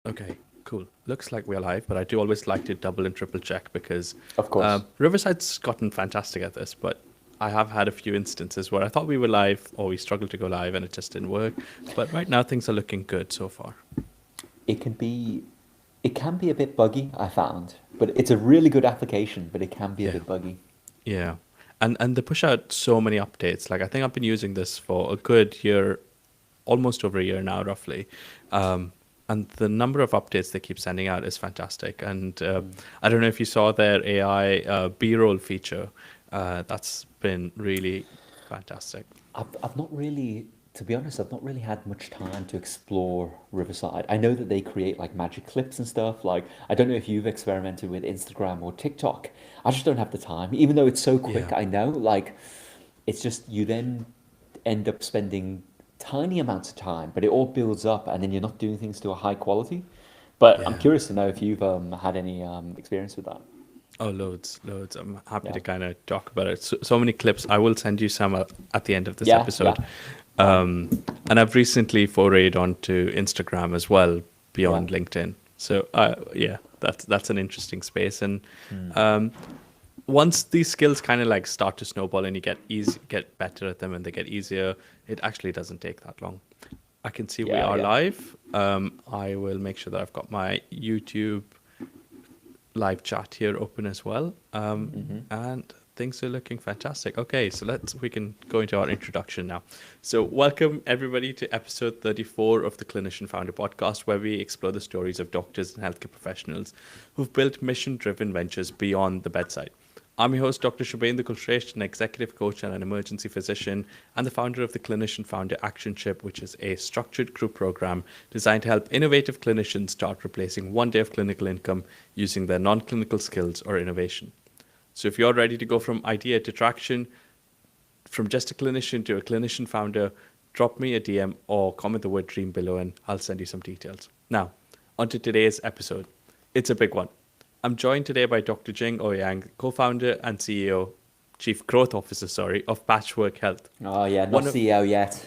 Okay, cool. Looks like we're live, but I do always like to double and triple check because Of course. Riverside's gotten fantastic at this, but I have had a few instances where I thought we were live or we struggled to go live and it just didn't work. But right now things are looking good so far. It can be it can be a bit buggy, I found, but it's a really good application, but it can be a Yeah. bit buggy. Yeah. And they push out so many updates. Like I think I've been using this for a good year, almost over a year now, roughly. Um, and the number of updates they keep sending out is fantastic. And Mm. I don't know if you saw their AI B-roll feature. That's been really fantastic. I've not really, to be honest, I've not really had much time to explore Riverside. I know that they create like magic clips and stuff. Like, I don't know if you've experimented with Instagram or TikTok. I just don't have the time. Even though it's so quick, Yeah. I know, like, it's just you then end up spending tiny amounts of time, but it all builds up and then you're not doing things to a high quality. But I'm Yeah. curious to know if you've had any experience with that. Oh, loads, loads. I'm happy Yeah. to kind of talk about it. So many clips. I will send you some at the end of this Yeah, yeah. episode. Fine. And I've recently forayed onto Instagram as well Yeah. beyond LinkedIn. So yeah, that's an interesting space. And Mm. um, once these skills kind of like start to snowball and you get better at them and they get easier, it actually doesn't take that long. I can see we Yeah, are yeah. live. I will make sure that I've got my YouTube live chat here open as well. Hmm. And things are looking fantastic. Okay, so we can go into our introduction now. So welcome everybody to episode 34 of the Clinician Founder podcast, where we explore the stories of doctors and healthcare professionals who've built mission-driven ventures beyond the bedside. I'm your host, Dr. Shubain, the Culturation Executive Coach and an emergency physician, and the founder of the Clinician Founder Actionship, which is a structured group program designed to help innovative clinicians start replacing one day of clinical income using their non-clinical skills or innovation. So if you're ready to go from idea to traction, from just a clinician to a clinician founder, drop me a DM or comment the word dream below and I'll send you some details. Now, on to today's episode. It's a big one. I'm joined today by Dr. Jing Ouyang, co-founder and CEO, Chief Growth Officer, sorry, of Patchwork Health. Oh yeah, not One of, CEO yet.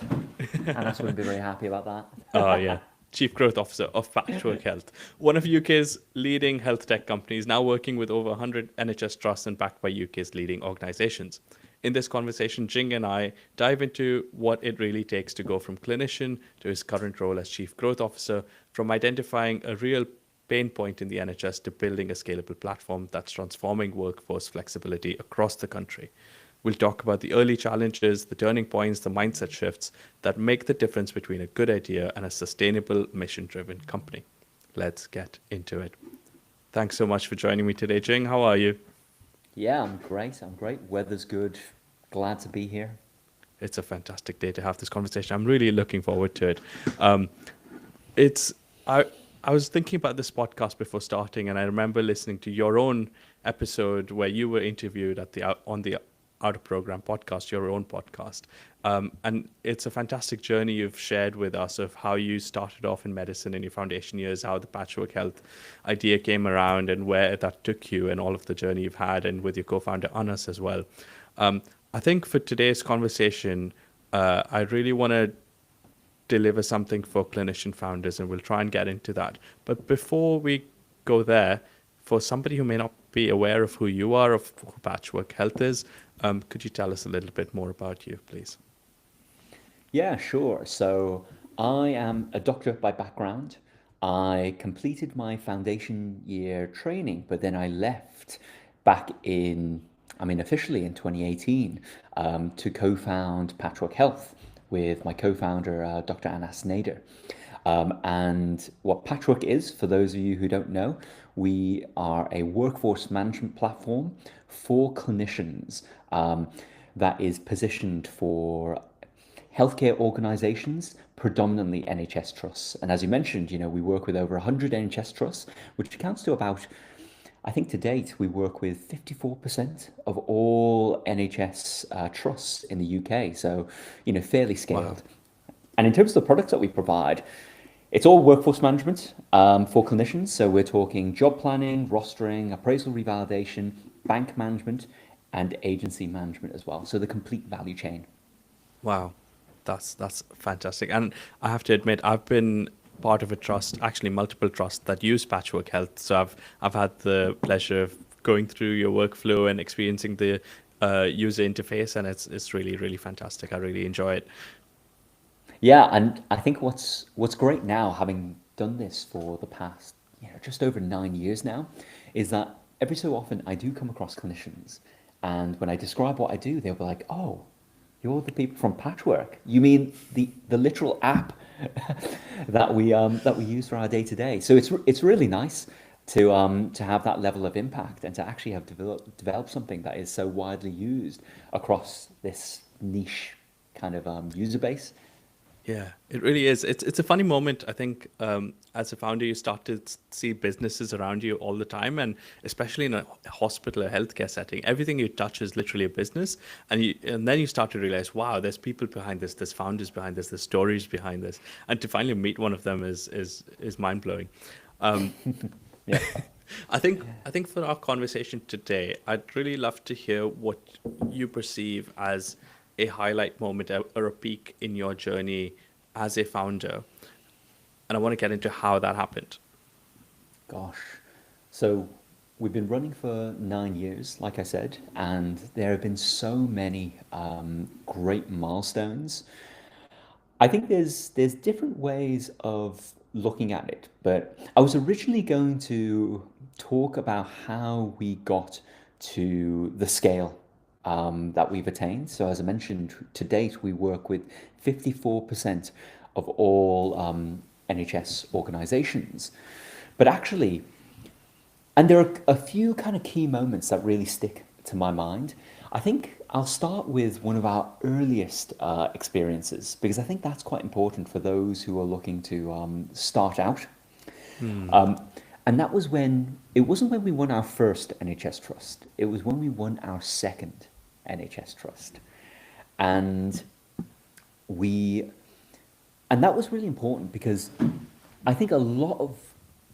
Anas wouldn't be very happy about oh that. yeah, Chief Growth Officer of Patchwork Health, one of UK's leading health tech companies, now working with over 100 NHS trusts and backed by UK's leading organisations. In this conversation, Jing and I dive into what it really takes to go from clinician to his current role as Chief Growth Officer, from identifying a real pain point in the NHS to building a scalable platform that's transforming workforce flexibility across the country. We'll talk about the early challenges, the turning points, the mindset shifts that make the difference between a good idea and a sustainable, mission driven company. Let's get into it. Thanks so much for joining me today, Jing. How are you? Yeah, I'm great. I'm great. Weather's good. Glad to be here. It's a fantastic day to have this conversation. I'm really looking forward to it. Um, it's I I was thinking about this podcast before starting, and I remember listening to your own episode where you were interviewed at on the Out of Program podcast, your own podcast, and it's a fantastic journey you've shared with us of how you started off in medicine in your foundation years, how the Patchwork Health idea came around, and where that took you, and all of the journey you've had, and with your co-founder Anas as well. Um, I think for today's conversation, I really want to deliver something for clinician founders, and we'll try and get into that. But before we go there, for somebody who may not be aware of who you are, of who Patchwork Health is, could you tell us a little bit more about you, please? Yeah, sure. So I am a doctor by background. I completed my foundation year training, but then I left back in, I mean, officially in 2018, to co-found Patchwork Health with my co-founder, Dr. Anas Nader. And what Patchwork is, for those of you who don't know, we are a workforce management platform for clinicians that is positioned for healthcare organizations, predominantly NHS trusts. And as you mentioned, we work with over 100 NHS trusts, which accounts to about, I think to date, we work with 54% of all NHS trusts in the UK. So, fairly Wow. scaled. And in terms of the products that we provide, it's all workforce management for clinicians. So we're talking job planning, rostering, appraisal revalidation, bank management, and agency management as well. So the complete value chain. Wow, that's fantastic. And I have to admit, I've been part of a trust, actually multiple trusts that use Patchwork Health. So I've had the pleasure of going through your workflow and experiencing the user interface, and it's really really fantastic. I really enjoy it. Yeah, and I think what's great now, having done this for the past, just over 9 years now, is that every so often I do come across clinicians, and when I describe what I do, they'll be like, "Oh, you're the people from Patchwork. You mean the literal app that we use for our day to day?" So it's really nice to have that level of impact and to actually have developed something that is so widely used across this niche kind of user base. Yeah, it really is. It's a funny moment. I think as a founder, you start to see businesses around you all the time, and especially in a hospital or healthcare setting, everything you touch is literally a business. And then you start to realize, wow, there's people behind this, there's founders behind this, there's stories behind this, and to finally meet one of them is mind blowing. Um, Yeah. I think for our conversation today, I'd really love to hear what you perceive as a highlight moment or a peak in your journey as a founder. And I want to get into how that happened. Gosh. So we've been running for 9 years, like I said, and there have been so many great milestones. I think there's different ways of looking at it, but I was originally going to talk about how we got to the scale that we've attained. So as I mentioned, to date we work with 54% of all NHS organisations, but actually, and there are a few kind of key moments that really stick to my mind. I think I'll start with one of our earliest experiences because I think that's quite important for those who are looking to start out. Hmm. Um, and that was when, it wasn't when we won our first NHS trust, it was when we won our second NHS trust. And we, and that was really important because I think a lot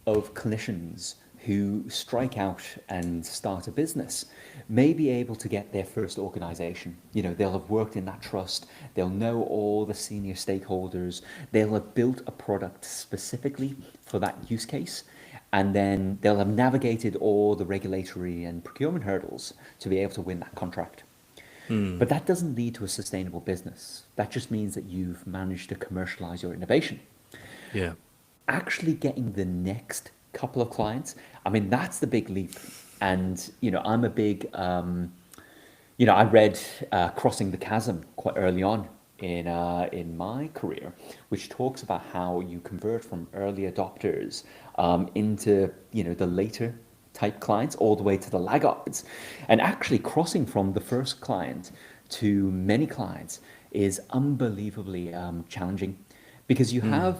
of clinicians who strike out and start a business may be able to get their first organization. They'll have worked in that trust, they'll know all the senior stakeholders, they'll have built a product specifically for that use case, and then they'll have navigated all the regulatory and procurement hurdles to be able to win that contract. Hmm. But that doesn't lead to a sustainable business. That just means that you've managed to commercialize your innovation. Yeah. Actually getting the next couple of clients, I mean, that's the big leap. And, I'm a big, I read Crossing the Chasm quite early on in my career, which talks about how you convert from early adopters into, the later type clients all the way to the laggards. And actually crossing from the first client to many clients is unbelievably challenging because Hmm.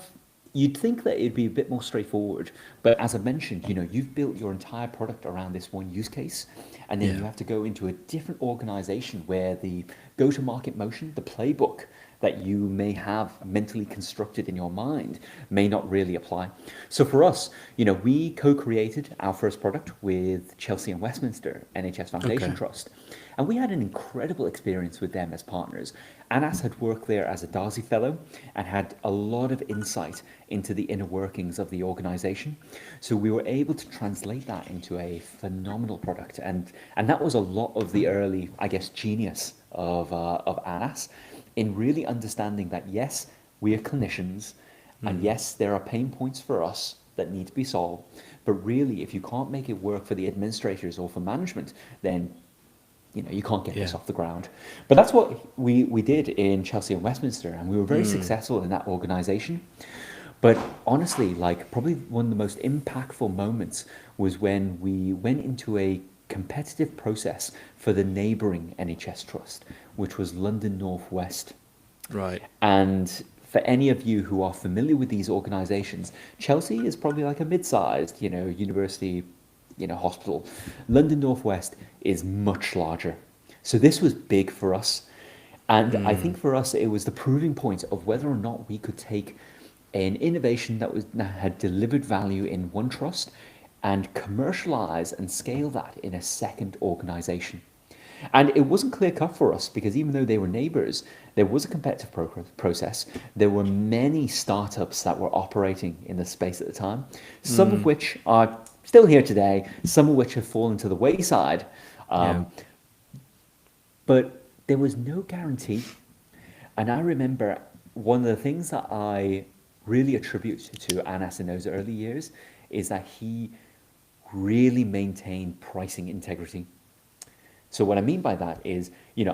you'd think that it'd be a bit more straightforward, but as I mentioned, you've built your entire product around this one use case, and then you Yeah. have to go into a different organization where the go-to-market motion, the playbook that you may have mentally constructed in your mind may not really apply. So for us, we co-created our first product with Chelsea and Westminster NHS Foundation Okay. Trust. And we had an incredible experience with them as partners. Anas had worked there as a Darcy Fellow and had a lot of insight into the inner workings of the organization. So we were able to translate that into a phenomenal product. And that was a lot of the early, I guess, genius of Anas in really understanding that, yes, we are clinicians, and Hmm. yes, there are pain points for us that need to be solved. But really, if you can't make it work for the administrators or for management, then you can't get this Yeah. off the ground. But that's what we did in Chelsea and Westminster, and we were very Hmm. successful in that organization. But honestly, like probably one of the most impactful moments was when we went into a competitive process for the neighbouring NHS trust, which was London North West. Right. And for any of you who are familiar with these organizations, Chelsea is probably like a mid-sized, university, hospital. London Northwest is much larger. So this was big for us. And I Hmm. think for us, it was the proving point of whether or not we could take an innovation that had delivered value in one trust and commercialize and scale that in a second organization. And it wasn't clear cut for us because even though they were neighbors, there was a competitive process. There were many startups that were operating in the space at the time, some of which are still here today, some of which have fallen to the wayside. Yeah. But there was no guarantee. And I remember one of the things that I really attribute to Anas in those early years is that he really maintained pricing integrity. So what I mean by that is,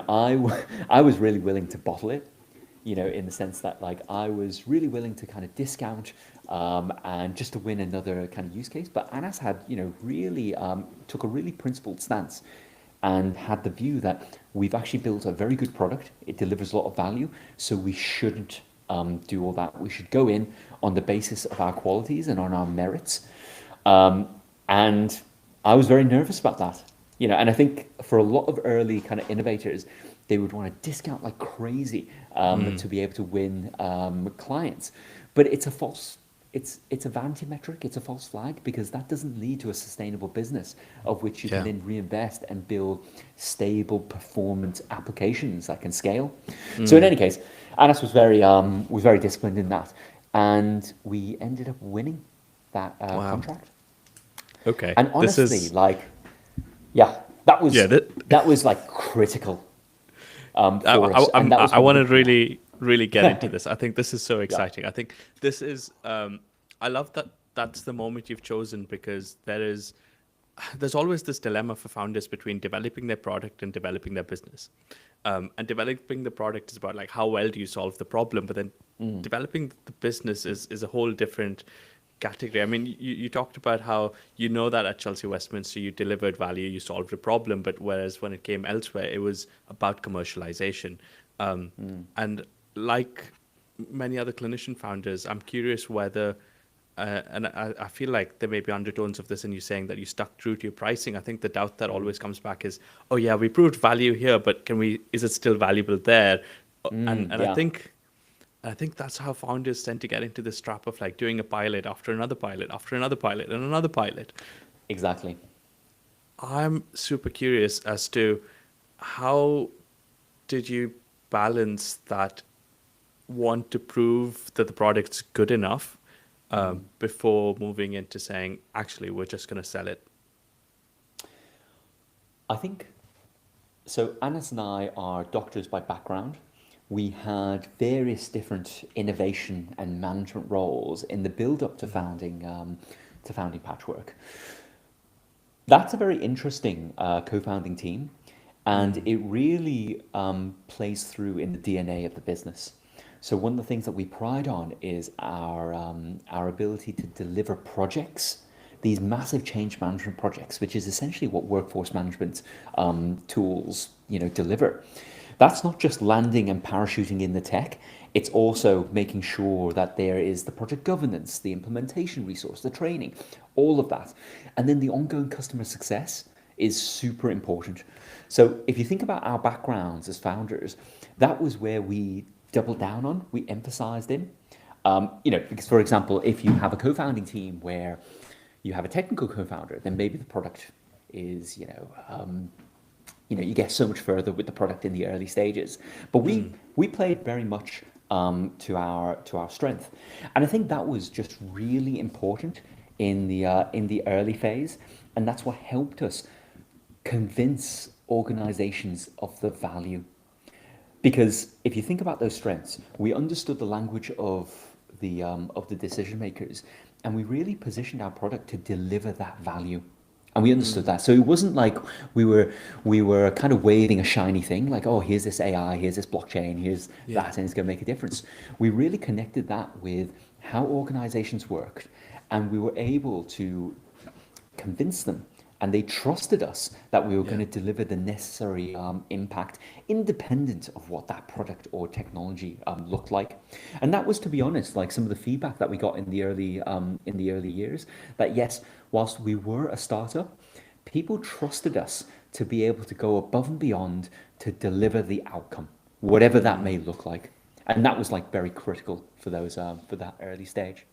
I was really willing to bottle it, in the sense that like I was really willing to kind of discount and just to win another kind of use case. But Anas had, really took a really principled stance and had the view that we've actually built a very good product. It delivers a lot of value, so we shouldn't do all that. We should go in on the basis of our qualities and on our merits. And I was very nervous about that, and I think for a lot of early kind of innovators, they would want to discount like crazy to be able to win clients. But it's a false, it's a vanity metric, it's a false flag, because that doesn't lead to a sustainable business of which you can then reinvest and build stable performance applications that can scale. So in any case, Anas was very disciplined in that, and we ended up winning that contract. Okay. And honestly, that was like critical for us. And that was I want to really get into this. I think this is so exciting. I think this is, I love that that's the moment you've chosen, because there's always this dilemma for founders between developing their product and developing their business. And developing the product is about like how well do you solve the problem, but then developing the business is a whole different category. I mean, you talked about how that at Chelsea Westminster you delivered value, you solved a problem, but whereas when it came elsewhere, it was about commercialization. And like many other clinician founders, I'm curious whether, and I feel like there may be undertones of this in you saying that you stuck true to your pricing. I think the doubt that always comes back is, oh yeah, we proved value here, but is it still valuable there? And I think that's how founders tend to get into this trap of like doing a pilot after another pilot after another pilot and another pilot. Exactly. I'm super curious as to how did you balance that want to prove that the product's good enough before moving into saying, actually, we're just going to sell it? I think, so Anas and I are doctors by background. We had various different innovation and management roles in the build-up to founding Patchwork. That's a very interesting co-founding team, and it really plays through in the DNA of the business. So one of the things that we pride on is our ability to deliver projects, these massive change management projects, which is essentially what workforce management tools deliver. That's not just landing and parachuting in the tech. It's also making sure that there is the project governance, the implementation resource, the training, all of that. And then the ongoing customer success is super important. So if you think about our backgrounds as founders, that was where we doubled down on, we emphasized in. Because for example, if you have a co-founding team where you have a technical co-founder, then maybe the product is, you get so much further with the product in the early stages. But we played very much to our strength, and I think that was just really important in the early phase, and that's what helped us convince organizations of the value. Because if you think about those strengths, we understood the language of the decision makers, and we really positioned our product to deliver that value. And we understood that. So it wasn't like we were kind of waving a shiny thing, like, oh, here's this AI, here's this blockchain, here's that, and it's going to make a difference. We really connected that with how organizations worked, and we were able to convince them, and they trusted us that we were going to deliver the necessary impact, independent of what that product or technology looked like. And that was, to be honest, like some of the feedback that we got in the early years. That yes, whilst we were a startup, people trusted us to be able to go above and beyond to deliver the outcome, whatever that may look like. And that was like very critical for that early stage.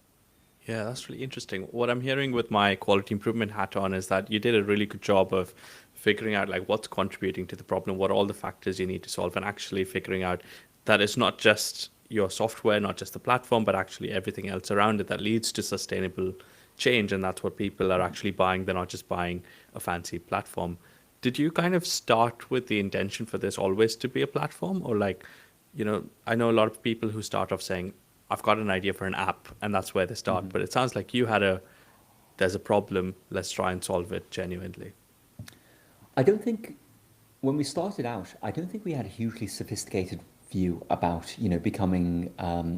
Yeah, that's really interesting. What I'm hearing with my quality improvement hat on is that you did a really good job of figuring out like what's contributing to the problem, what are all the factors you need to solve, and actually figuring out that it's not just your software, not just the platform, but actually everything else around it that leads to sustainable change. And that's what people are actually buying. They're not just buying a fancy platform. Did you kind of start with the intention for this always to be a platform, or like, I know a lot of people who start off saying, I've got an idea for an app, and that's where they start. But it sounds like there's a problem, let's try and solve it genuinely. I don't think when we started out, I don't think we had a hugely sophisticated view about becoming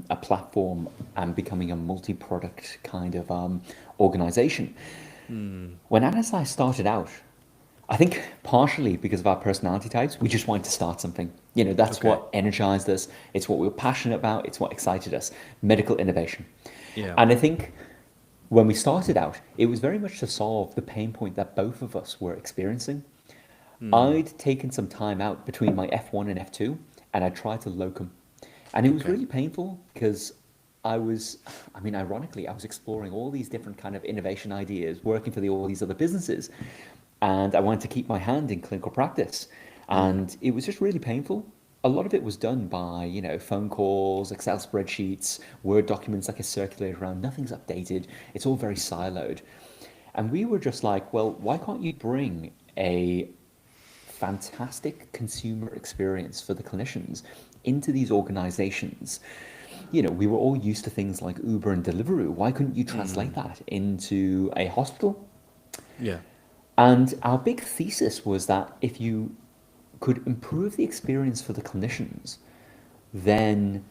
a platform and becoming a multi-product kind of organization. When Anna and I started out, I think partially because of our personality types, we just wanted to start something. That's Okay. what energized us. It's what we were passionate about. It's what excited us. Medical innovation. Yeah. And I think when we started out, it was very much to solve the pain point that both of us were experiencing. I'd taken some time out between my F1 and F2, and I tried to locum. And it was Okay. really painful because ironically, I was exploring all these different kind of innovation ideas, working for all these other businesses, and I wanted to keep my hand in clinical practice. And it was just really painful. A lot of it was done by, phone calls, Excel spreadsheets, Word documents like a circulated around. Nothing's updated. It's all very siloed. And we were just like, well, why can't you bring a fantastic consumer experience for the clinicians into these organizations? We were all used to things like Uber and Deliveroo. Why couldn't you translate that into a hospital? Yeah. And our big thesis was that if you could improve the experience for the clinicians, then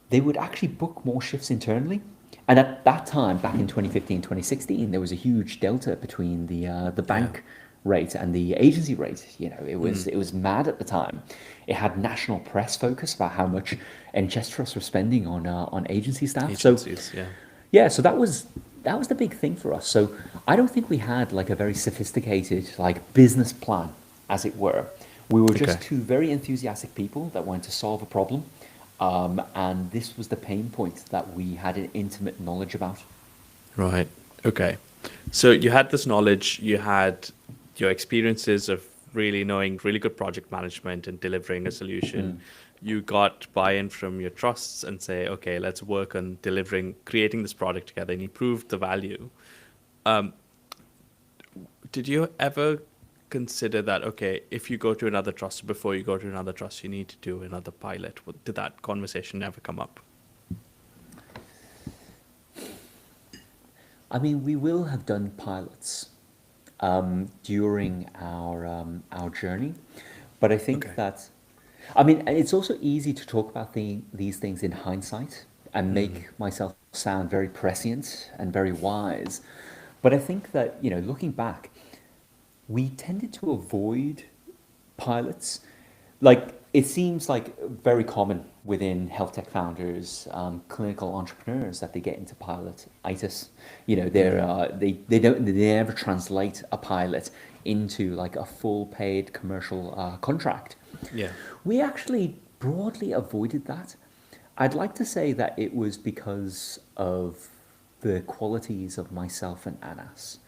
they would actually book more shifts internally. And at that time, back in 2015, 2016, there was a huge delta between the Yeah. bank rate and the agency rate. It was mad at the time. It had national press focus about how much NHS trusts were spending on agency staff. So Agencies. Yeah. yeah, so that was the big thing for us. So I don't think we had like a very sophisticated like business plan, as it were. We were Okay. just two very enthusiastic people that wanted to solve a problem, and this was the pain point that we had an intimate knowledge about. Right. Okay. So you had this knowledge, you had your experiences of really knowing really good project management and delivering a solution. You got buy-in from your trusts and say, okay, let's work on delivering, creating this product together, and you proved the value. Did you ever consider that, okay, if you go to another trust, before you go to another trust, you need to do another pilot? Did that conversation never come up? I mean, we will have done pilots during our journey, but I think Okay. that I mean, and it's also easy to talk about these things in hindsight and make myself sound very prescient and very wise. But I think that, looking back, we tended to avoid pilots. Like, it seems like very common within health tech founders, clinical entrepreneurs, that they get into pilot-itis. They never translate a pilot into like a full paid commercial contract. Yeah. We actually broadly avoided that. I'd like to say that it was because of the qualities of myself and Anas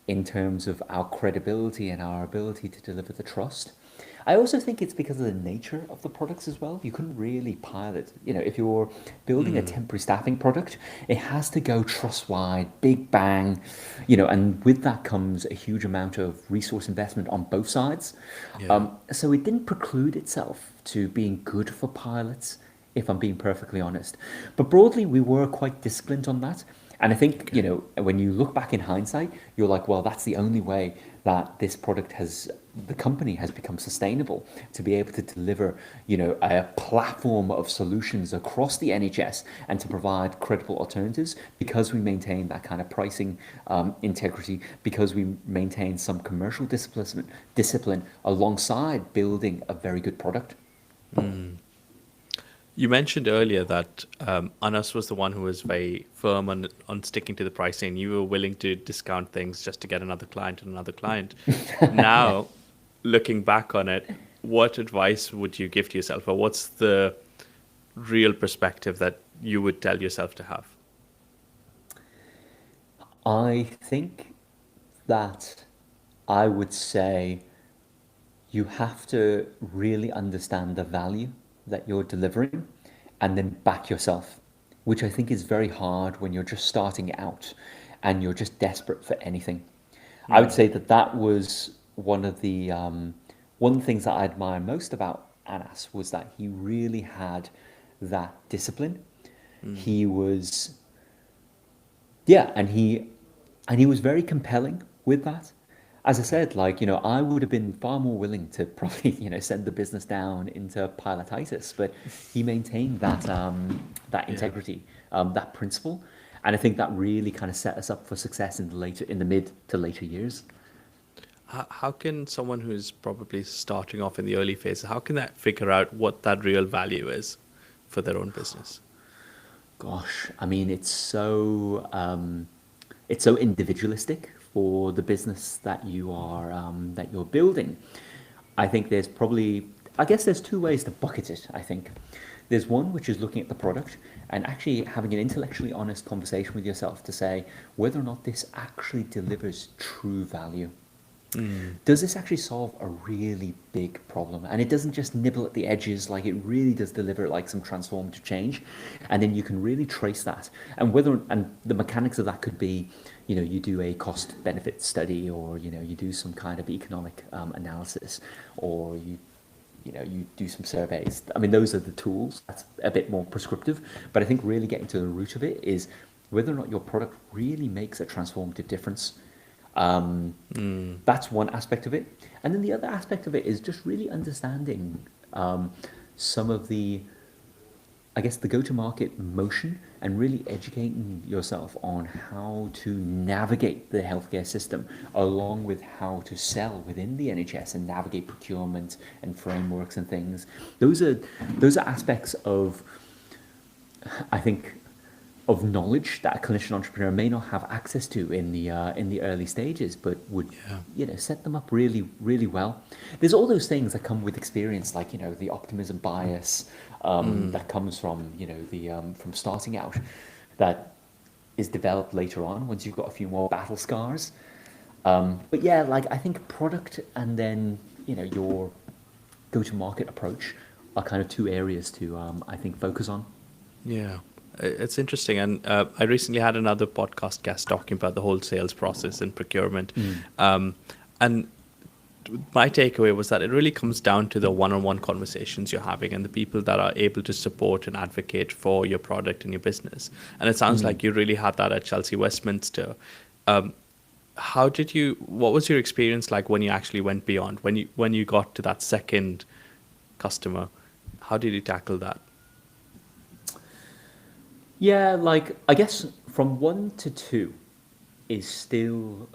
in terms of our credibility and our ability to deliver the trust. I also think it's because of the nature of the products as well. You couldn't really pilot. If you're building a temporary staffing product, it has to go trust wide, big bang, and with that comes a huge amount of resource investment on both sides. Yeah. So it didn't preclude itself to being good for pilots, if I'm being perfectly honest. But broadly, we were quite disciplined on that. And I think, Okay. when you look back in hindsight, you're like, well, that's the only way that the company has become sustainable, to be able to deliver, a platform of solutions across the NHS and to provide credible alternatives, because we maintain that kind of pricing integrity, because we maintain some commercial discipline alongside building a very good product. You mentioned earlier that Anas was the one who was very firm on sticking to the pricing. You were willing to discount things just to get another client and another client. Yeah. Now, looking back on it, what advice would you give to yourself, or what's the real perspective that you would tell yourself to have? I think that I would say you have to really understand the value that you're delivering and then back yourself, which I think is very hard when you're just starting out and you're just desperate for anything. I would say that that was one of the things that I admire most about Anas was that he really had that discipline. He was, yeah, and he was very compelling with that. As I said, like, I would have been far more willing to probably, send the business down into pilotitis, but he maintained that Yeah. integrity, that principle, and I think that really kind of set us up for success in the mid to later years. How can someone who's probably starting off in the early phases, how can that figure out what that real value is for their own business? Gosh, I mean, it's so individualistic for the business that you're building. I think I guess there's two ways to bucket it. I think there's one which is looking at the product and actually having an intellectually honest conversation with yourself to say whether or not this actually delivers true value. Does this actually solve a really big problem? And it doesn't just nibble at the edges, like it really does deliver like some transformative change. And then you can really trace that. And the mechanics of that could be, you do a cost benefit study, or, you do some kind of economic analysis, or you do some surveys. I mean, those are the tools. That's a bit more prescriptive. But I think really getting to the root of it is whether or not your product really makes a transformative difference. That's one aspect of it. And then the other aspect of it is just really understanding some of I guess, the go-to-market motion and really educating yourself on how to navigate the healthcare system, along with how to sell within the NHS and navigate procurement and frameworks and things. Those are aspects of, I think, of knowledge that a clinician entrepreneur may not have access to in the early stages, but would set them up really, really well. There's all those things that come with experience, like the optimism bias that comes from from starting out, that is developed later on once you've got a few more battle scars. But yeah, like I think product and then your go-to-market approach are kind of two areas to I think focus on. Yeah, it's interesting. And I recently had another podcast guest talking about the whole sales process and procurement. And my takeaway was that it really comes down to the one-on-one conversations you're having and the people that are able to support and advocate for your product and your business. And it sounds like you really had that at Chelsea Westminster. What was your experience like when you actually went beyond, when you got to that second customer? How did you tackle that? Yeah, like I guess from 1 to 2 is still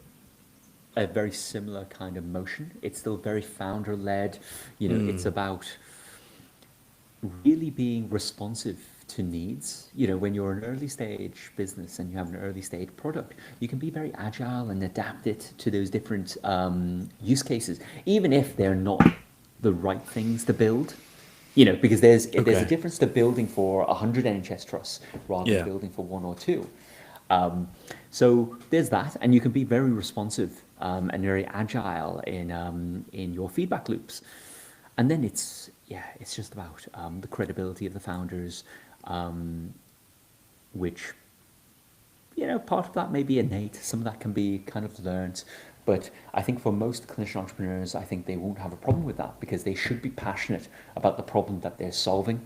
a very similar kind of motion. It's still very founder led. It's about really being responsive to needs. When you're an early stage business and you have an early stage product, you can be very agile and adapt it to those different use cases, even if they're not the right things to build. Because there's a difference to building for 100 NHS trusts rather than building for 1 or 2. So there's that, and you can be very responsive and very agile in your feedback loops. And then it's just about the credibility of the founders, which part of that may be innate, some of that can be kind of learned. But I think for most clinician entrepreneurs, I think they won't have a problem with that because they should be passionate about the problem that they're solving.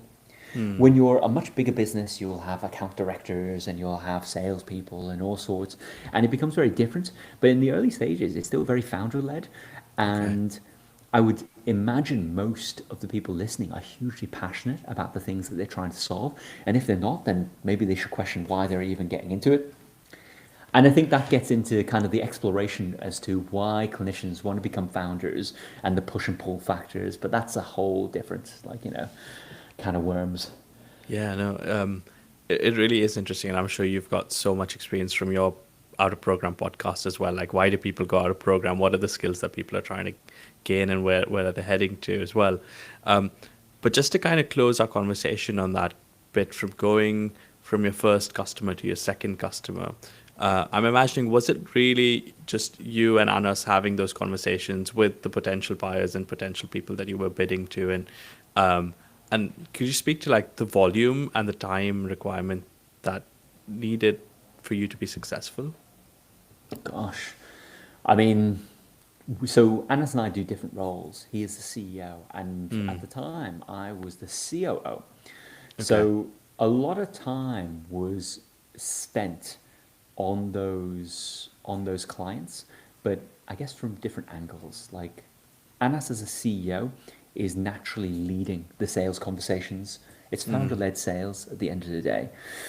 When you're a much bigger business, you'll have account directors and you'll have salespeople and all sorts, and it becomes very different. But in the early stages, it's still very founder-led, and I would imagine most of the people listening are hugely passionate about the things that they're trying to solve. And if they're not, then maybe they should question why they're even getting into it. And I think that gets into kind of the exploration as to why clinicians want to become founders and the push and pull factors. But that's a whole different, kind of worms. Yeah, no, it really is interesting. And I'm sure you've got so much experience from your out of program podcast as well. Like, why do people go out of program? What are the skills that people are trying to gain, and where are they heading to as well? But just to kind of close our conversation on that bit, from going from your first customer to your second customer, I'm imagining, was it really just you and Anas having those conversations with the potential buyers and potential people that you were bidding to, um, and could you speak to like the volume and the time requirement that needed for you to be successful? Gosh, I mean, so Anas and I do different roles. He is the CEO, and at Mm, the time, I was the COO. okay. So a lot of time was spent on those clients, but I guess from different angles. Like Anas as a CEO is naturally leading the sales conversations. It's Mm, founder-led sales at the end of the day.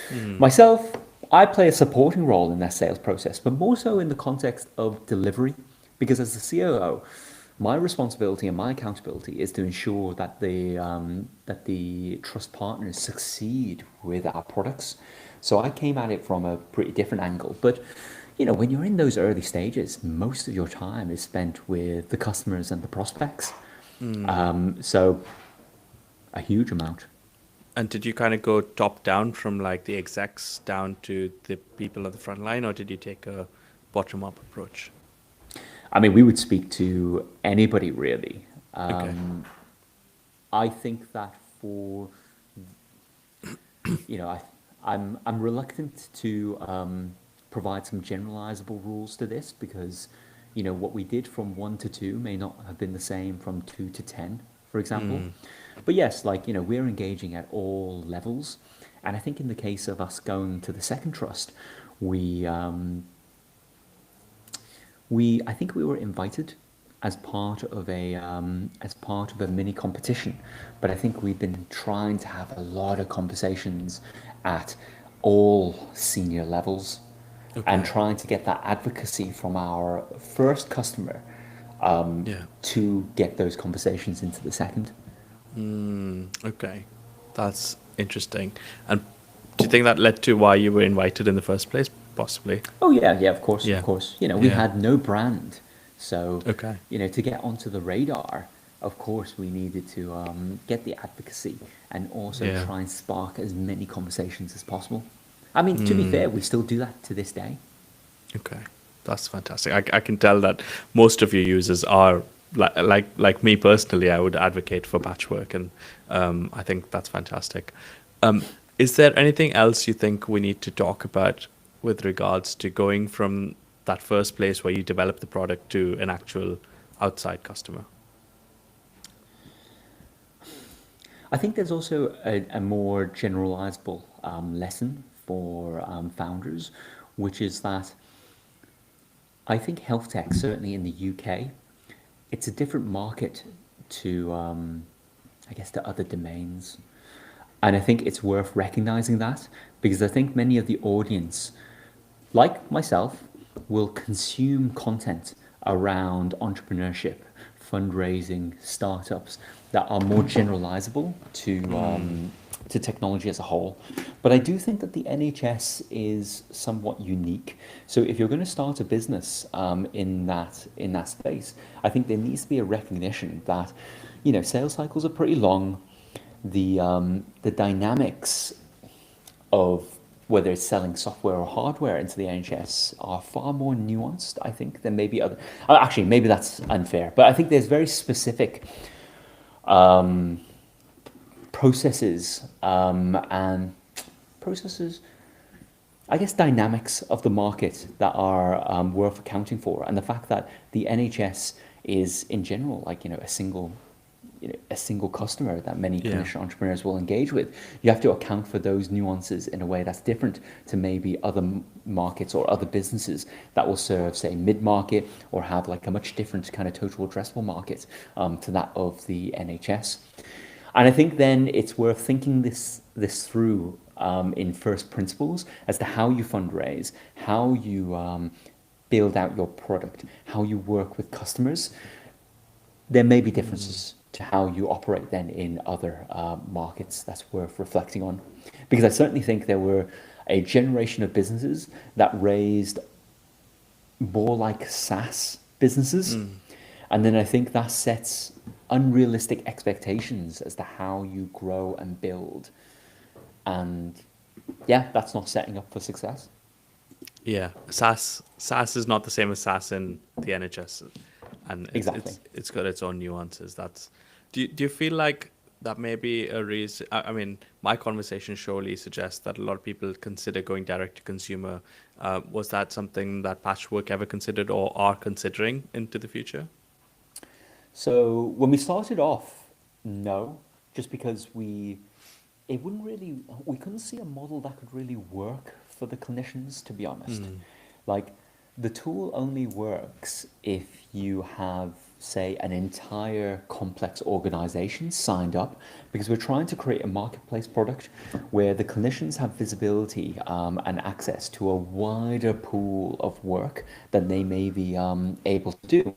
mm, Myself, I play a supporting role in that sales process, but more so in the context of delivery, because as the COO, my responsibility and my accountability is to ensure that the trust partners succeed with our products. So I came at it from a pretty different angle. But you know, when you're in those early stages, most of your time is spent with the customers and the prospects. mm. So a huge amount. And did you kind of go top down from like the execs down to the people at the front line, or did you take a bottom up approach? I mean, we would speak to anybody really. Okay. I think that for you know, I'm reluctant to provide some generalizable rules to this because, you know, what we did from 1 to 2 may not have been the same from 2 to 10, for example. Mm, But yes, like, you know, we're engaging at all levels. And I think in the case of us going to the second trust, we, um, I think we were invited as part of a mini competition, but I think we've been trying to have a lot of conversations at all senior levels and okay. trying to get that advocacy from our first customer Yeah. to get those conversations into the second. Mm, okay. That's interesting. And do you think that led to why you were invited in the first place? Possibly. Oh yeah, yeah, of course, of Yeah. course. You know, we Yeah. had no brand, so Okay. you know, to get onto the radar, of course, we needed to get the advocacy and also Yeah. try and spark as many conversations as possible. I mean, to be Mm, fair, we still do that to this day. okay. That's fantastic. I can tell that most of your users are like me personally. I would advocate for Patchwork, and I think that's fantastic. Um, is there anything else you think we need to talk about with regards to going from that first place where you develop the product to an actual outside customer? I think there's also a more generalizable lesson for founders, which is that I think health tech, certainly in the UK, it's a different market to, I guess, to other domains. And I think it's worth recognizing that because I think many of the audience, like myself, will consume content around entrepreneurship, fundraising, startups that are more generalizable to technology as a whole. But I do think that the NHS is somewhat unique. So if you're going to start a business in that space, I think there needs to be a recognition that, you know, sales cycles are pretty long. The dynamics of whether it's selling software or hardware into the NHS are far more nuanced, I think, than maybe other. Actually, maybe that's unfair, but I think there's very specific processes and processes, I guess, dynamics of the market that are worth accounting for, and the fact that the NHS is in general like, you know, a single customer that many Yeah. clinician entrepreneurs will engage with. You have to account for those nuances in a way that's different to maybe other markets or other businesses that will serve, say, mid-market or have like a much different kind of total addressable market to that of the NHS. And I think then it's worth thinking this through in first principles as to how you fundraise, how you build out your product, how you work with customers. There may be Mm, differences to how you operate then in other markets that's worth reflecting on. Because I certainly think there were a generation of businesses that raised more like SaaS businesses. mm. And then I think that sets unrealistic expectations as to how you grow and build. And yeah, that's not setting up for success. Yeah, SaaS is not the same as SaaS in the NHS, and it's Exactly. it's it's got its own nuances. Do you feel like that may be a reason? I mean, my conversation surely suggests that a lot of people consider going direct to consumer. Was that something that Patchwork ever considered or are considering into the future? So when we started off, no, just because it wouldn't really, we couldn't see a model that could really work for the clinicians, to be honest. Mm. Like, the tool only works if you have, say, an entire complex organization signed up, because we're trying to create a marketplace product where the clinicians have visibility and access to a wider pool of work than they may be able to do.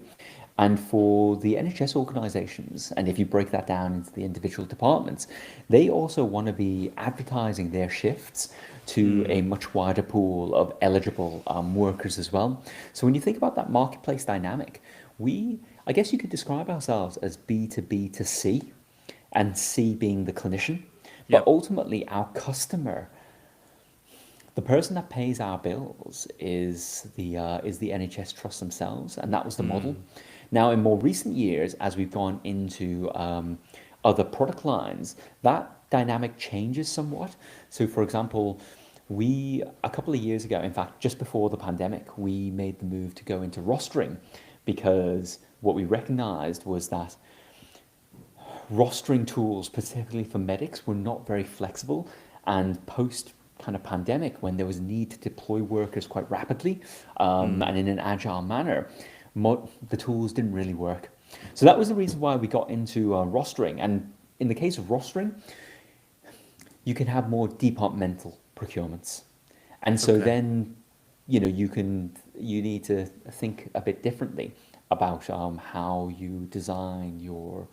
And for the NHS organisations, and if you break that down into the individual departments, they also want to be advertising their shifts to a Mm. much wider pool of eligible workers as well. So when you think about that marketplace dynamic, I guess you could describe ourselves as B to B to C, and C being the clinician. But Yep. ultimately, our customer, the person that pays our bills, is the NHS Trust themselves, and that was the model. Mm. Now, in more recent years, as we've gone into other product lines, that dynamic changes somewhat. So, for example, we a couple of years ago, in fact, just before the pandemic, we made the move to go into rostering, because what we recognized was that rostering tools, particularly for medics, were not very flexible. And post kind of pandemic, when there was a need to deploy workers quite rapidly and Mm. in an agile manner, the tools didn't really work. So that was the reason why we got into rostering. And in the case of rostering, you can have more departmental procurements. And so Okay. then, you need to think a bit differently about how you design your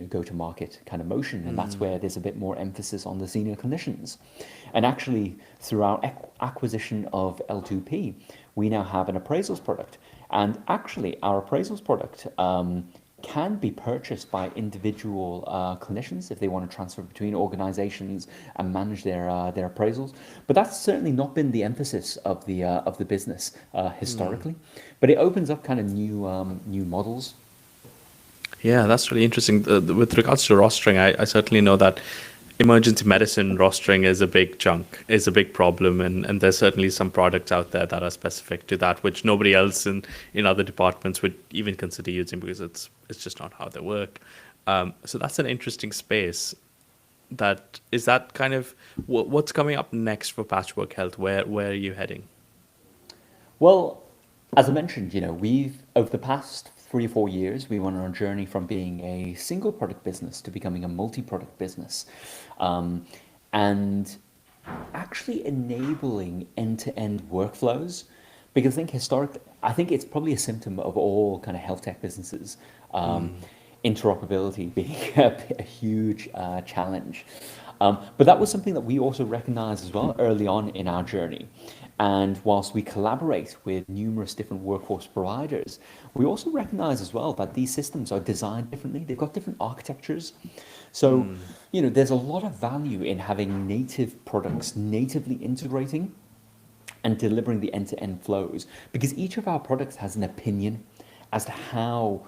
go to market kind of motion, and that's Mm. where there's a bit more emphasis on the senior clinicians. And actually, through our acquisition of L2P, we now have an appraisals product, and actually our appraisals product can be purchased by individual clinicians if they want to transfer between organizations and manage their appraisals. But that's certainly not been the emphasis of the business Mm. historically. But it opens up kind of new models. Yeah, that's really interesting. With regards to rostering, I certainly know that emergency medicine rostering is a big chunk, is a big problem, and there's certainly some products out there that are specific to that, which nobody else in other departments would even consider using because it's just not how they work. So that's an interesting space. That is that kind of what's coming up next for Patchwork Health. Where are you heading? Well, as I mentioned, we've over the past 3 or 4 years, we went on a journey from being a single product business to becoming a multi-product business, um, and actually enabling end-to-end workflows. Because I think it's probably a symptom of all kind of health tech businesses. Um, Mm. Interoperability being a huge challenge. But that was something that we also recognized as well early on in our journey. And whilst we collaborate with numerous different workforce providers, we also recognize as well that these systems are designed differently. They've got different architectures. So, Mm. there's a lot of value in having native products natively integrating and delivering the end-to-end flows, because each of our products has an opinion as to how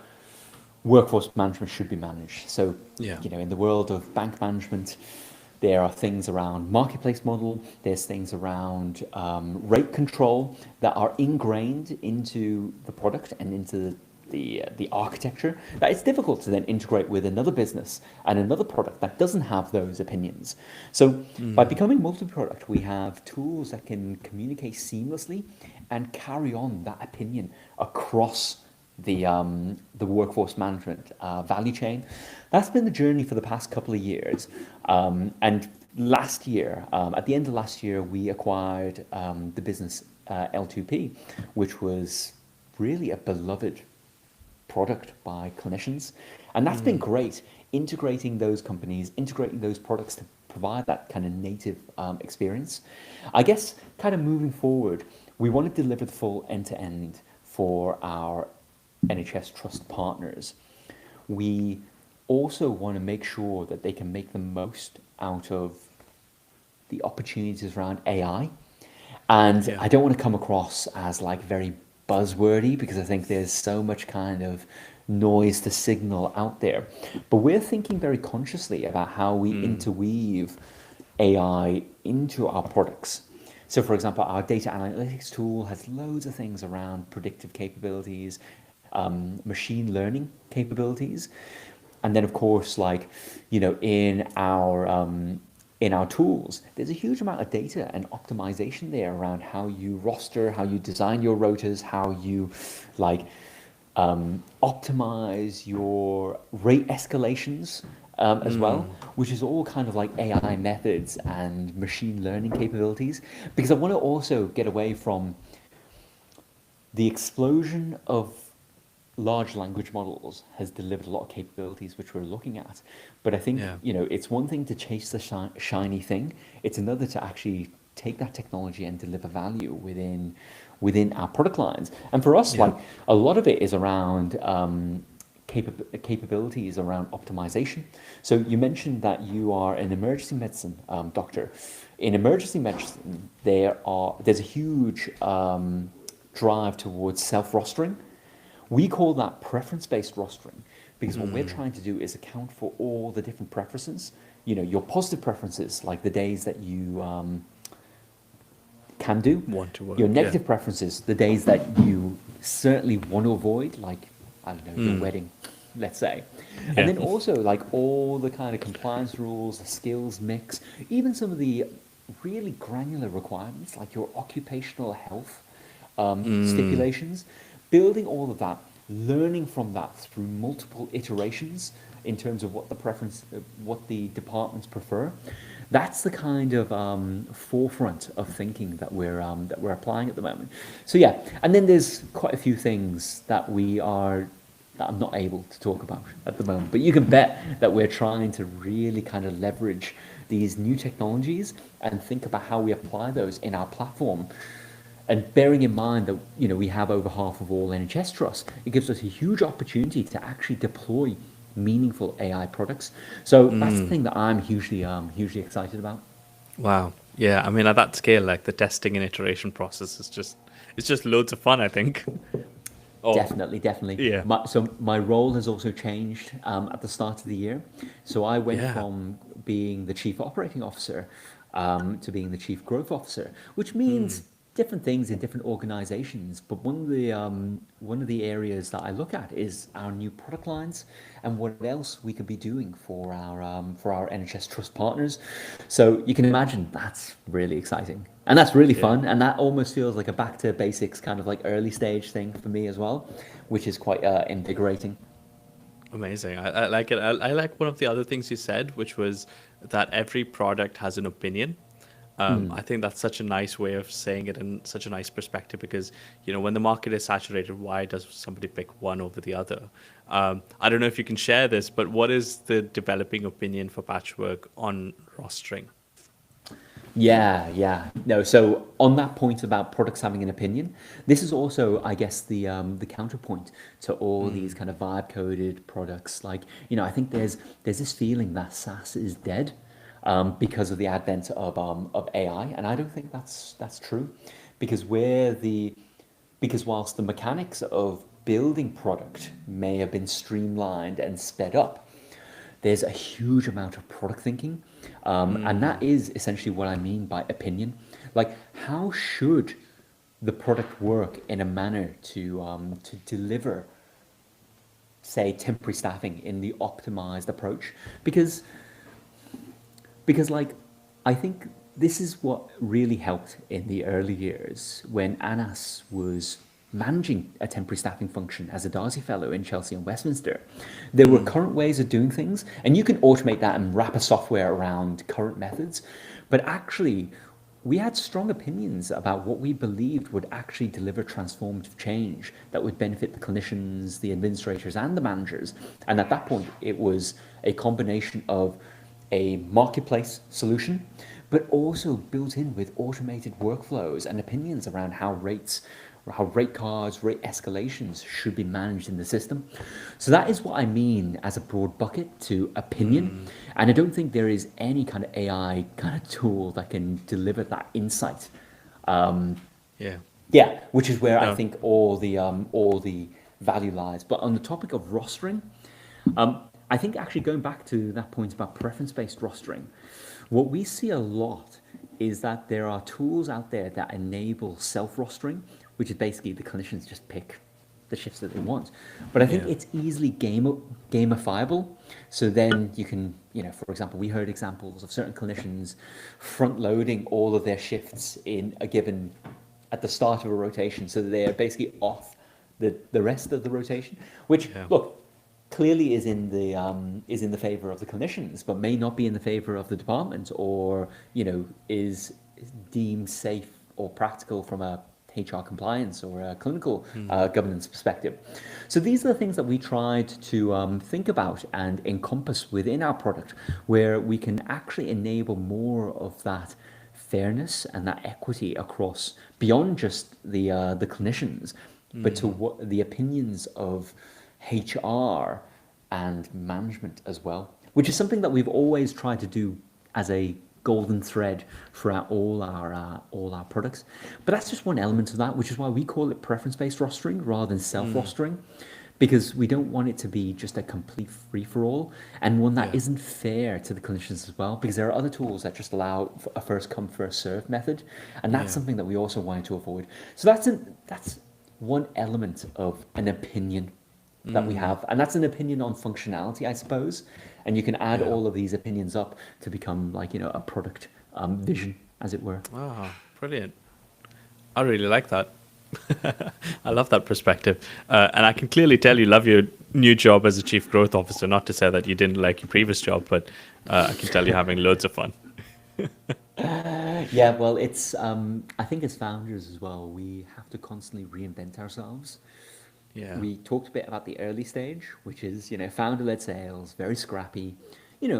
workforce management should be managed. So, Yeah. in the world of bank management, there are things around marketplace model, there's things around rate control that are ingrained into the product and into the architecture, that it's difficult to then integrate with another business and another product that doesn't have those opinions. So by Mm. becoming multi-product, we have tools that can communicate seamlessly and carry on that opinion across the workforce management value chain. That's been the journey for the past couple of years. And last year, at the end of last year, we acquired the business L2P, which was really a beloved product by clinicians. And that's been Mm. great, integrating those companies, integrating those products to provide that kind of native experience. I guess kind of moving forward, we want to deliver the full end to end for our NHS Trust partners. We also want to make sure that they can make the most out of the opportunities around AI And Yeah. I don't want to come across as like very buzzwordy because I think there's so much kind of noise to signal out there. But we're thinking very consciously about how we Mm. interweave AI into our products. So, for example, our data analytics tool has loads of things around predictive capabilities, machine learning capabilities, and then of course, like in our tools, there's a huge amount of data and optimization there around how you roster, how you design your rotors, how you like optimize your rate escalations as well, Mm. which is all kind of like AI methods and machine learning capabilities. Because I want to also get away from the explosion of large language models has delivered a lot of capabilities which we're looking at. But I think, Yeah. it's one thing to chase the shiny thing. It's another to actually take that technology and deliver value within our product lines. And for us, Yeah. like a lot of it is around capabilities around optimization. So you mentioned that you are an emergency medicine doctor. In emergency medicine, there's a huge drive towards self-rostering. We call that preference-based rostering because what we're Mm. trying to do is account for all the different preferences. Your positive preferences, like the days that you can do, Want to your work. Yeah. negative preferences, the days that you certainly want to avoid, like, I don't know, your Mm. wedding, let's say. And Yeah. then also like all the kind of compliance rules, the skills mix, even some of the really granular requirements like your occupational health Mm. stipulations, building all of that, learning from that through multiple iterations in terms of what the departments prefer. That's the kind of forefront of thinking that we're applying at the moment. So yeah, and then there's quite a few things that I'm not able to talk about at the moment. But you can bet that we're trying to really kind of leverage these new technologies and think about how we apply those in our platform. And bearing in mind that we have over half of all NHS trusts, it gives us a huge opportunity to actually deploy meaningful AI products. So that's the Mm. thing that I'm hugely excited about. Wow. Yeah. I mean, at that scale, like the testing and iteration process is just it's just loads of fun, I think. Oh, Definitely, definitely. yeah. So my role has also changed at the start of the year. So I went Yeah. from being the chief operating officer to being the chief growth officer, which Mm. means different things in different organizations. But one of the areas that I look at is our new product lines and what else we could be doing for our NHS trust partners. So you can imagine that's really exciting. And that's really Yeah. fun. And that almost feels like a back to basics kind of like early stage thing for me as well, which is quite invigorating. Amazing. I like it. I like one of the other things you said, which was that every product has an opinion. I think that's such a nice way of saying it and such a nice perspective because, when the market is saturated, why does somebody pick one over the other? I don't know if you can share this, but what is the developing opinion for Patchwork on rostering? Yeah, yeah. No, so on that point about products having an opinion, this is also, I guess, the counterpoint to all these Mm. kind of vibe coded products. Like, I think there's this feeling that SaaS is dead because of the advent of AI, and I don't think that's true, because because whilst the mechanics of building product may have been streamlined and sped up, there's a huge amount of product thinking. And that Mm. is essentially what I mean by opinion. Like, how should the product work in a manner to deliver, say, temporary staffing in the optimized approach? Because like I think this is what really helped in the early years when Anas was managing a temporary staffing function as a Darcy Fellow in Chelsea and Westminster. There were Mm. current ways of doing things, and you can automate that and wrap a software around current methods. But actually, we had strong opinions about what we believed would actually deliver transformative change that would benefit the clinicians, the administrators, and the managers. And at that point, it was a combination of a marketplace solution, but also built in with automated workflows and opinions around how rate cards, rate escalations should be managed in the system. So that is what I mean as a broad bucket to opinion. Mm. And I don't think there is any kind of AI kind of tool that can deliver that insight Yeah. Yeah, which is where I No. think all the value lies. But on the topic of rostering, I think actually going back to that point about preference-based rostering, what we see a lot is that there are tools out there that enable self-rostering, which is basically the clinicians just pick the shifts that they want. But I think Yeah. it's easily gamifiable. So then you can, for example, we heard examples of certain clinicians front loading all of their shifts in a given at the start of a rotation, so that they're basically off the rest of the rotation. Which, Yeah. look, clearly is in the favor of the clinicians, but may not be in the favor of the department, or is deemed safe or practical from a HR compliance or a clinical governance perspective. So these are the things that we tried to think about and encompass within our product, where we can actually enable more of that fairness and that equity across beyond just the clinicians, but to what the opinions of HR and management as well, which is something that we've always tried to do as a golden thread throughout all our products. But that's just one element of that, which is why we call it preference-based rostering rather than self-rostering, because we don't want it to be just a complete free-for-all, and one that Yeah. isn't fair to the clinicians as well, because there are other tools that just allow a first come first serve method, and that's Yeah. something that we also wanted to avoid. So that's one element of an opinion that we have, and that's an opinion on functionality, I suppose. And you can add Yeah. all of these opinions up to become like a product vision, as it were. Wow. Brilliant. I really like that. I love that perspective. And I can clearly tell you love your new job as a chief growth officer. Not to say that you didn't like your previous job, but I can tell you're having loads of fun. Yeah, well, it's I think as founders as well, we have to constantly reinvent ourselves. Yeah. We talked a bit about the early stage, which is founder-led sales, very scrappy.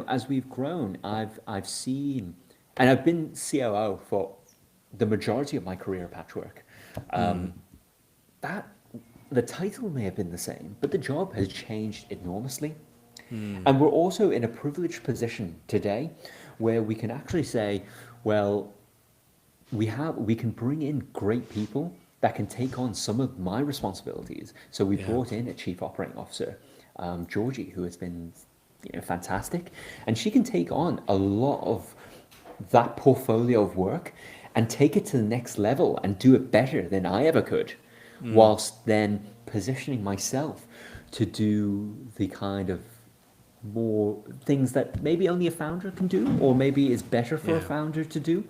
As we've grown, I've seen, and I've been COO for the majority of my career at Patchwork. That the title may have been the same, but the job has changed enormously. And we're also in a privileged position today where we can actually say, well, we can bring in great people that can take on some of my responsibilities. So we Yeah. brought in a chief operating officer, Georgie, who has been fantastic, and she can take on a lot of that portfolio of work and take it to the next level and do it better than I ever could, whilst then positioning myself to do the kind of more things that maybe only a founder can do, or maybe is better for a Yeah. founder to do.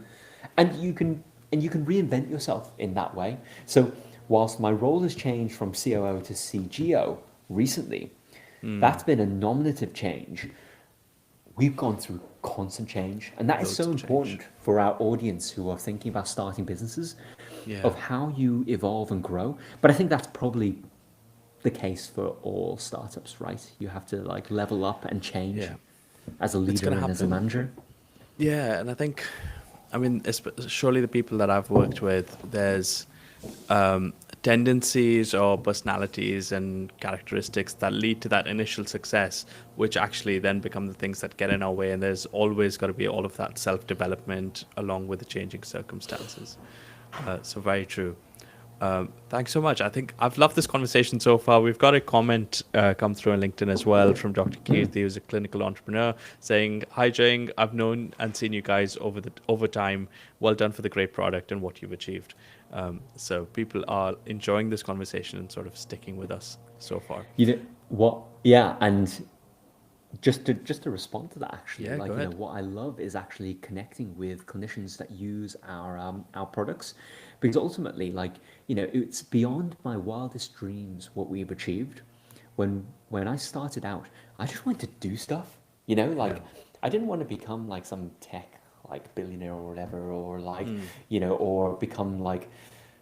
And you can reinvent yourself in that way. So whilst my role has changed from COO to CGO recently, that's been a nominative change. We've gone through constant change, and that is Loads so of change. important for our audience who are thinking about starting businesses, Yeah. of how you evolve and grow. But I think that's probably the case for all startups, right? You have to like level up and change Yeah. as a It's leader going to and as a happen. manager. Yeah. And I think, I mean, surely the people that I've worked with, there's tendencies or personalities and characteristics that lead to that initial success, which actually then become the things that get in our way. And there's always got to be all of that self-development along with the changing circumstances. So very true. Thanks so much. I think I've loved this conversation so far. We've got a comment come through on LinkedIn as well from Dr. Keith, who's a clinical entrepreneur, saying, "Hi Jing, I've known and seen you guys over time. Well done for the great product and what you've achieved." So people are enjoying this conversation and sort of sticking with us so far. You know what? Yeah, and just to respond to that, actually, Yeah, like go ahead. what I love is actually connecting with clinicians that use our products, because ultimately, like it's beyond my wildest dreams what we've achieved. When I started out, I just wanted to do stuff, Yeah. like I didn't want to become like some tech like billionaire or whatever, or like Mm. or become like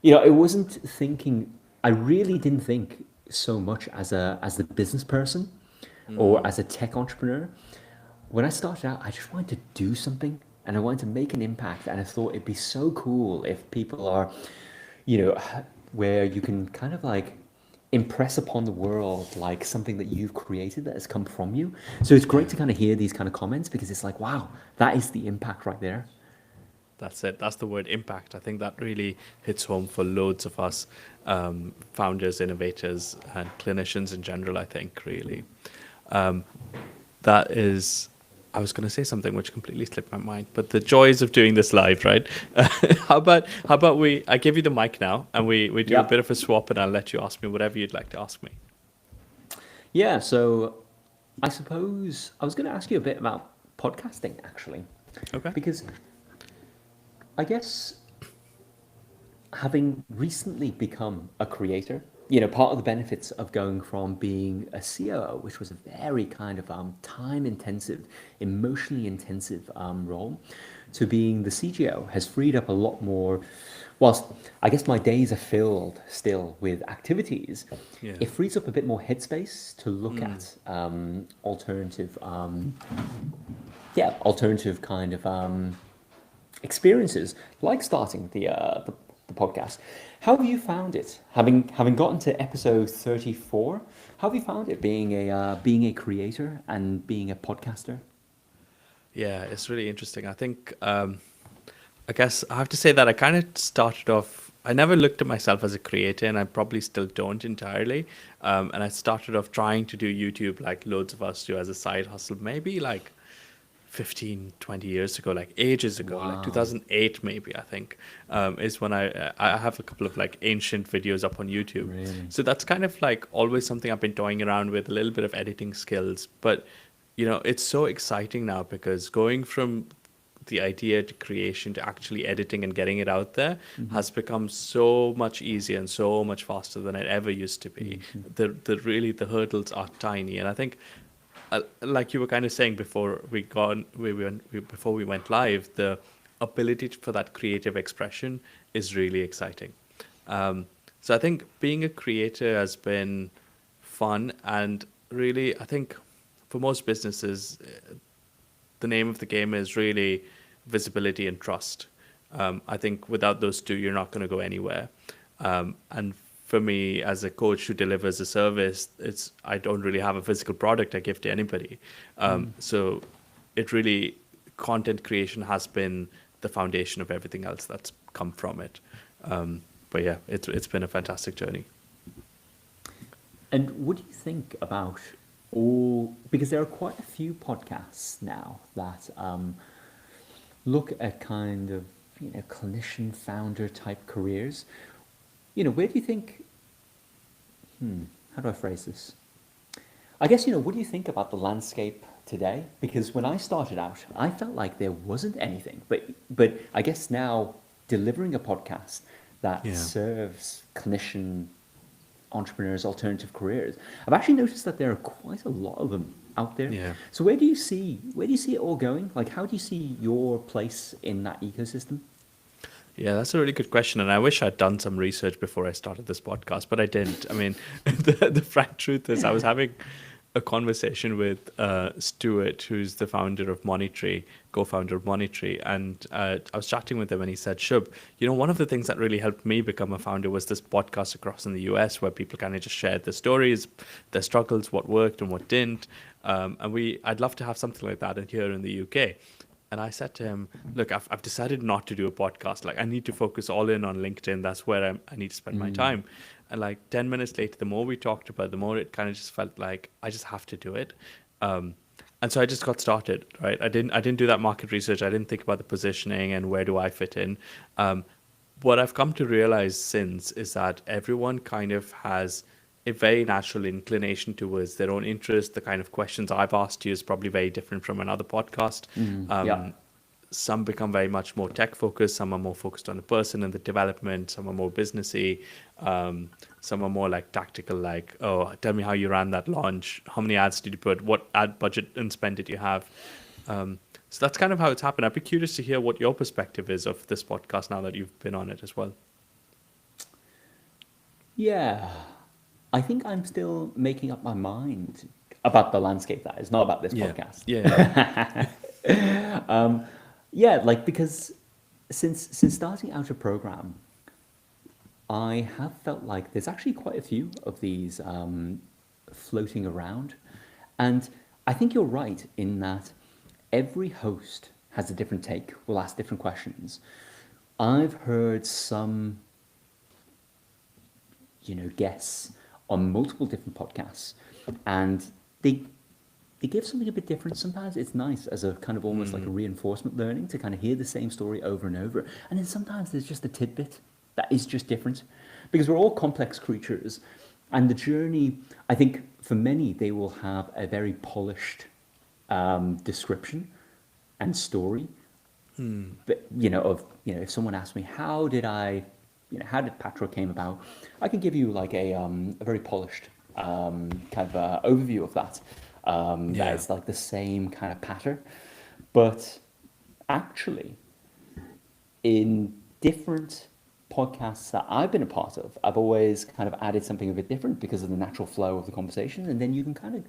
it wasn't thinking. I really didn't think so much as a business person or as a tech entrepreneur. When I started out, I just wanted to do something and I wanted to make an impact. And I thought it'd be so cool if people are, you know, where you can kind of like impress upon the world like something that you've created that has come from you. So it's great Yeah. to kind of hear these kind of comments, because it's like, wow, that is the impact right there. That's it. That's the word impact. I think that really hits home for loads of us, founders, innovators, and clinicians in general, I think, really. Um, that is, I was going to say something which completely slipped my mind, but the joys of doing this live, right? How about I give you the mic now and we do a bit Yeah. of a swap and I'll let you ask me whatever you'd like to ask me. Yeah. So I suppose I was going to ask you a bit about podcasting, actually, Okay. because I guess having recently become a creator, part of the benefits of going from being a COO, which was a very kind of time intensive, emotionally intensive role, to being the CGO has freed up a lot more. Whilst I guess my days are filled still with activities, Yeah. it frees up a bit more headspace to look Mm. at alternative kind of experiences, like starting the podcast. How have you found it? Having gotten to episode 34, how have you found it being a creator and being a podcaster? Yeah, it's really interesting. I think, I guess I have to say that I kind of started off, I never looked at myself as a creator, and I probably still don't entirely. And I started off trying to do YouTube like loads of us do as a side hustle, maybe like 15, 20 years ago, like ages ago, like Wow. 2008 maybe, I think, is when I have a couple of like ancient videos up on YouTube. Really? So that's kind of like always something I've been toying around with, a little bit of editing skills. But it's so exciting now because going from the idea to creation to actually editing and getting it out there Mm-hmm. has become so much easier and so much faster than it ever used to be. Mm-hmm. The hurdles are tiny, and I think, like you were kind of saying before before we went live, the ability for that creative expression is really exciting. So I think being a creator has been fun, and really, I think for most businesses, the name of the game is really visibility and trust. I think without those two, you're not going to go anywhere. And for me, as a coach who delivers a service, I don't really have a physical product I give to anybody. So it really, content creation has been the foundation of everything else that's come from it. But yeah, it's been a fantastic journey. And what do you think about all, because there are quite a few podcasts now that look at kind of, clinician founder type careers. Where do you think, how do I phrase this? I guess, what do you think about the landscape today? Because when I started out, I felt like there wasn't anything. But I guess now delivering a podcast that Yeah. serves clinician entrepreneurs' alternative careers, I've actually noticed that there are quite a lot of them out there. Yeah. So where do you see it all going? Like, how do you see your place in that ecosystem? Yeah, that's a really good question, and I wish I'd done some research before I started this podcast, but I didn't. I mean, the frank truth is, I was having a conversation with Stuart, who's the founder of Monetary, co-founder of Monetary, and I was chatting with him, and he said, "Shub, one of the things that really helped me become a founder was this podcast across in the US, where people kind of just shared their stories, their struggles, what worked and what didn't, and I'd love to have something like that here in the UK." And I said to him, "Look, I've decided not to do a podcast. Like, I need to focus all in on LinkedIn. That's where I need to spend my Mm. time." And like 10 minutes later, the more we talked about it, the more it kind of just felt like I just have to do it. Um, and so I just got started, right? I didn't do that market research. I didn't think about the positioning and where do I fit in. Um, what I've come to realize since is that everyone kind of has a very natural inclination towards their own interest. The kind of questions I've asked you is probably very different from another podcast. Yeah. Some become very much more tech focused. Some are more focused on the person and the development. Some are more businessy. Some are more like tactical, like, oh, tell me how you ran that launch. How many ads did you put? What ad budget and spend did you have? So that's kind of how it's happened. I'd be curious to hear what your perspective is of this podcast now that you've been on it as well. Yeah. I think I'm still making up my mind about the landscape. That is not about this Yeah, podcast. yeah, Yeah, like, because since starting out a program, I have felt like there's actually quite a few of these floating around. And I think you're right in that every host has a different take, will ask different questions. I've heard some, guests on multiple different podcasts, and they they give something a bit different. Sometimes it's nice as a kind of almost like a reinforcement learning to kind of hear the same story over and over. And then sometimes there's just a tidbit that is just different because we're all complex creatures. And the journey, I think for many, they will have a very polished description and story. But, if someone asked me, how did Patchwork came about? I can give you like a very polished kind of overview of that. That Yeah. it's like the same kind of pattern, but actually, in different podcasts that I've been a part of, I've always kind of added something a bit different because of the natural flow of the conversation, and then you can kind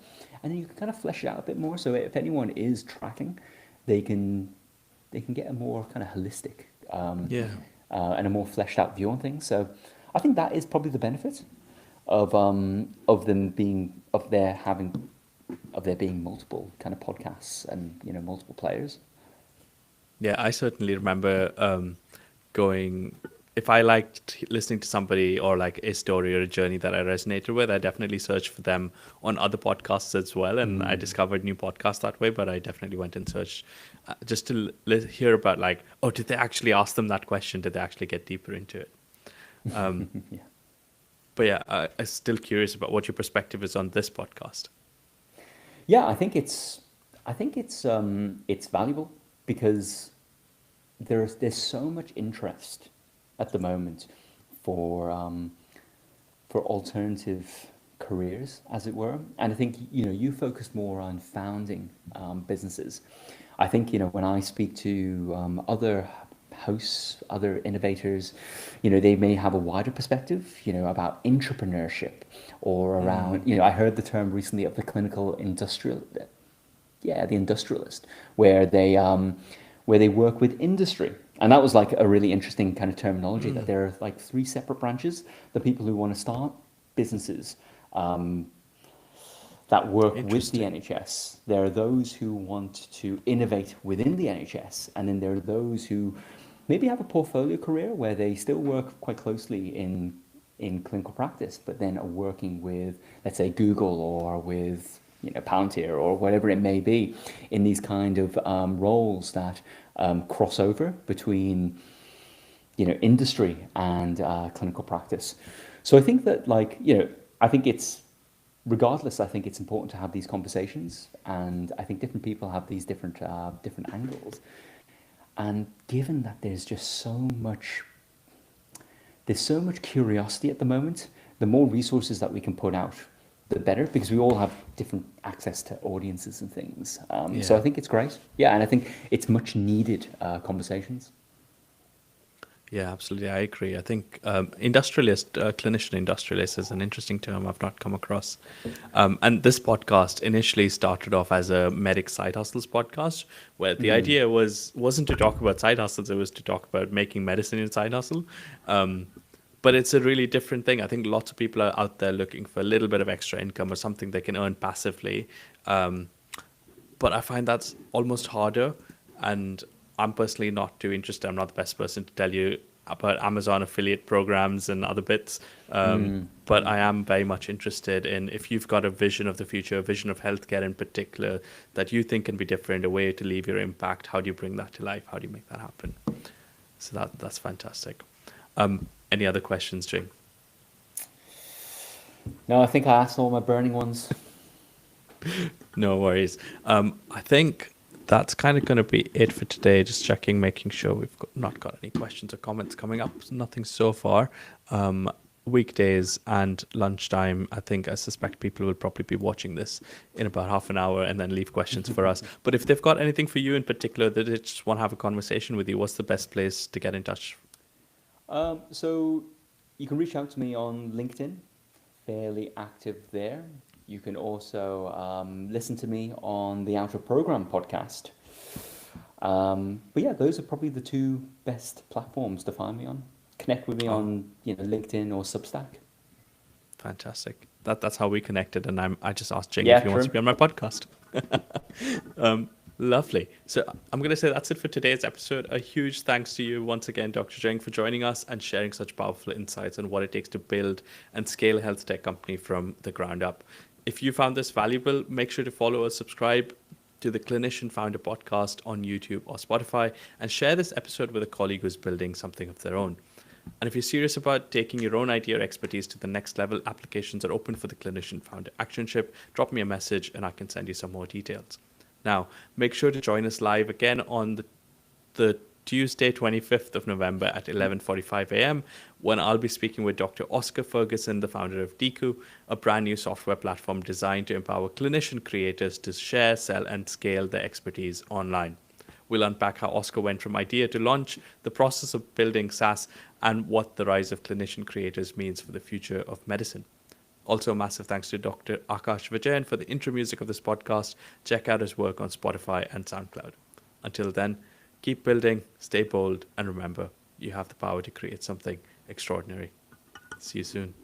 of flesh it out a bit more. So if anyone is tracking, they can get a more kind of holistic Yeah. and a more fleshed out view on things. So I think that is probably the benefit of them being of there being multiple kind of podcasts and multiple players. Yeah, I certainly remember going. If I liked listening to somebody or like a story or a journey that I resonated with, I definitely searched for them on other podcasts as well. And I discovered new podcasts that way, but I definitely went and searched just to hear about like, oh, did they actually ask them that question? Did they actually get deeper into it? Yeah. But yeah, I'm still curious about what your perspective is on this podcast. Yeah, it's valuable because there's so much interest at the moment for alternative careers, as it were. And I think you focus more on founding businesses. I think when I speak to other hosts, other innovators, they may have a wider perspective, about entrepreneurship or around, I heard the term recently of the clinical industrial, yeah, the industrialist, where they work with industry. And that was like a really interesting kind of terminology that there are like three separate branches. The people who want to start businesses that work with the Interesting. NHS. There are those who want to innovate within the NHS. And then there are those who maybe have a portfolio career where they still work quite closely in clinical practice, but then are working with, let's say, Google or with Palantir or whatever it may be, in these kind of roles that cross over between industry and clinical practice. So I think that I think it's regardless. I think it's important to have these conversations, and I think different people have these different angles. And given that there's so much curiosity at the moment, the more resources that we can put out, the better, because we all have different access to audiences and things. So I Yeah. think it's great. Yeah, and I think it's much needed conversations. Yeah, absolutely. I agree. I think industrialist, clinician industrialist is an interesting term I've not come across. And this podcast initially started off as a medic side hustles podcast, where the idea wasn't to talk about side hustles; it was to talk about making medicine in side hustle. But it's a really different thing. I think lots of people are out there looking for a little bit of extra income or something they can earn passively. But I find that's almost harder. And I'm personally not too interested. I'm not the best person to tell you about Amazon affiliate programs and other bits. But I am very much interested in if you've got a vision of the future, a vision of healthcare in particular, that you think can be different, a way to leave your impact. How do you bring that to life? How do you make that happen? So that's fantastic. Any other questions, Jing? No, I think I asked all my burning ones. No worries. I think that's kind of going to be it for today. Just checking, making sure we've not got any questions or comments coming up. Nothing so far. Weekdays and lunchtime, I suspect people will probably be watching this in about half an hour and then leave questions for us. But if they've got anything for you in particular that they just want to have a conversation with you, what's the best place to get in touch? So you can reach out to me on LinkedIn, fairly active there. You can also listen to me on the Outer Program podcast. But yeah, those are probably the two best platforms to find me on. Connect with me Oh, on LinkedIn or Substack. fantastic. That's how we connected. And I just asked Jing Yeah, if he wants to true. be on my podcast. Lovely. So I'm going to say that's it for today's episode. A huge thanks to you once again, Dr. Jing, for joining us and sharing such powerful insights on what it takes to build and scale a health tech company from the ground up. If you found this valuable, make sure to follow or subscribe to the Clinician Founder podcast on YouTube or Spotify, and share this episode with a colleague who's building something of their own. And if you're serious about taking your own idea or expertise to the next level, applications are open for the Clinician Founder Actionship. Drop me a message and I can send you some more details. Now, make sure to join us live again on the Tuesday, 25th of November at 11:45 a.m. when I'll be speaking with Dr. Oscar Ferguson, the founder of Diku, a brand new software platform designed to empower clinician creators to share, sell, and scale their expertise online. We'll unpack how Oscar went from idea to launch, the process of building SaaS, and what the rise of clinician creators means for the future of medicine. Also, massive thanks to Dr. Akash Vijayan for the intro music of this podcast. Check out his work on Spotify and SoundCloud. Until then, keep building, stay bold, and remember, you have the power to create something extraordinary. See you soon.